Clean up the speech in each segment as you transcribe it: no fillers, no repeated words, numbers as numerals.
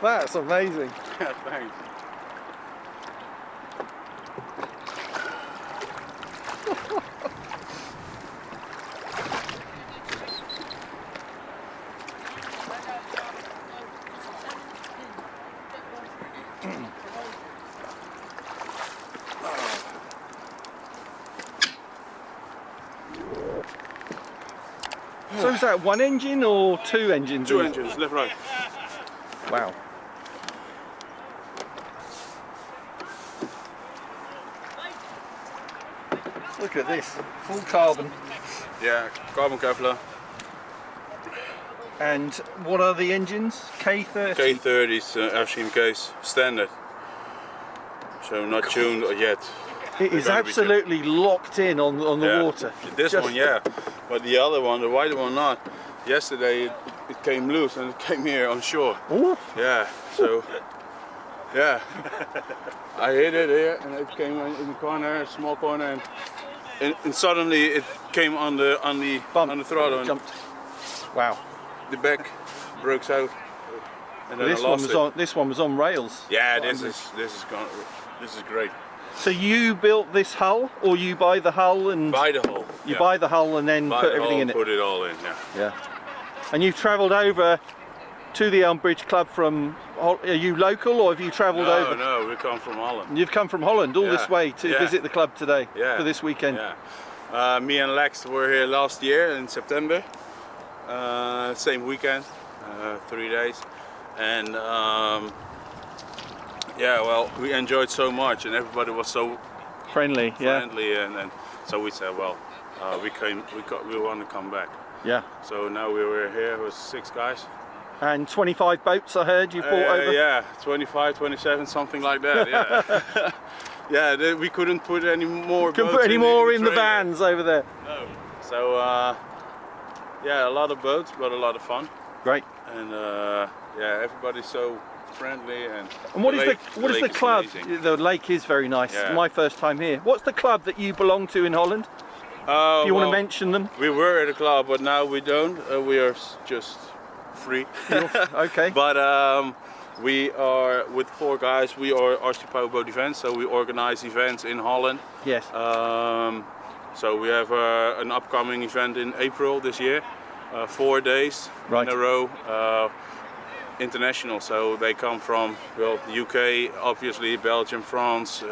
That's amazing. Yeah, thanks. So is that one engine or two engines? Two engines, left, right. Wow. Look at this, full carbon. Yeah, carbon Kevlar. And what are the engines? K30? K30's FCM case, standard. So not tuned yet. It is absolutely locked in on the water. This one, yeah, but the other one, the white one, not. Yesterday it came loose and it came here on shore. Ooh. Yeah, so yeah, I hit it here and it came in the corner, small corner, and suddenly it came on the throttle and jumped. Wow. the back broke out. And then This one was on rails. Yeah, this is great. So you built this hull, or you buy the hull and Buy the hull. you buy the hull and then put everything in it? Put it all in, yeah. Yeah. And you've travelled over to the Elm Bridge Club from, are you local or have you travelled over? No, we come from Holland. You've come from Holland all this way to visit the club today for this weekend? Yeah. Me and Lex were here last year in September. Same weekend, 3 days. And yeah, well, we enjoyed so much and everybody was so friendly, and so we said, well, we want to come back. Yeah. So now we were here with 6 guys. And 25 boats, I heard you brought over? Yeah, 25, 27, something like that, yeah. Yeah, we couldn't put any more boats put any more in the trailer. vans over there? No. So, yeah, a lot of boats, but a lot of fun. Great. And yeah, everybody's so friendly and what is the club? Amazing. The lake is very nice. Yeah. My first time here. What's the club that you belong to in Holland? If you want to mention them. We were at a club, but now we don't. We are just free. Okay. But we are with 4 guys. We are RC Powerboat Events, so we organize events in Holland. Yes. So we have an upcoming event in April this year, 4 days in a row. International, so they come from, well, the UK, obviously, Belgium, France,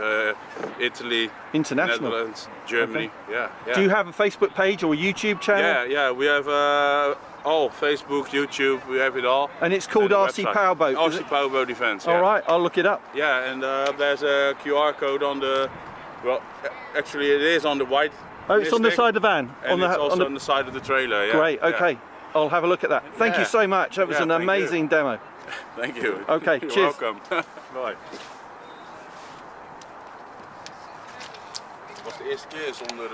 Italy, International. Netherlands, Germany. Okay. Yeah. Do you have a Facebook page or a YouTube channel? Yeah, we have all Facebook, YouTube, we have it all. And it's called RC Powerboat. RC Powerboat Events. Yeah. All right, I'll look it up. Yeah, and there's a QR code on the, well, actually it is on the white. Oh, it's on the side of the van. And it's also on the side of the trailer. Yeah. Great. Okay. Yeah. I'll have a look at that. Thank you so much. That was an amazing demo. Thank you. Okay, You're cheers. welcome. Bye. Het was de eerste keer zonder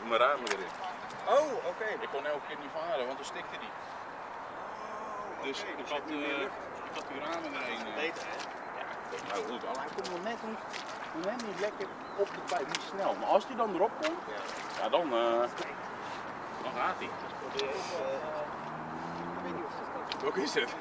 mijn ramen erin. Oh, oké. Ik kon elke keer niet varen, want dan stikte die. Dus ik had die ramen erin. Beter, hè? Ja, nou goed, hij komt nog net niet lekker op de pijp, niet snel. Maar als hij dan erop komt, ja, dan gaat hij. Ik weet niet of ze Welke is het?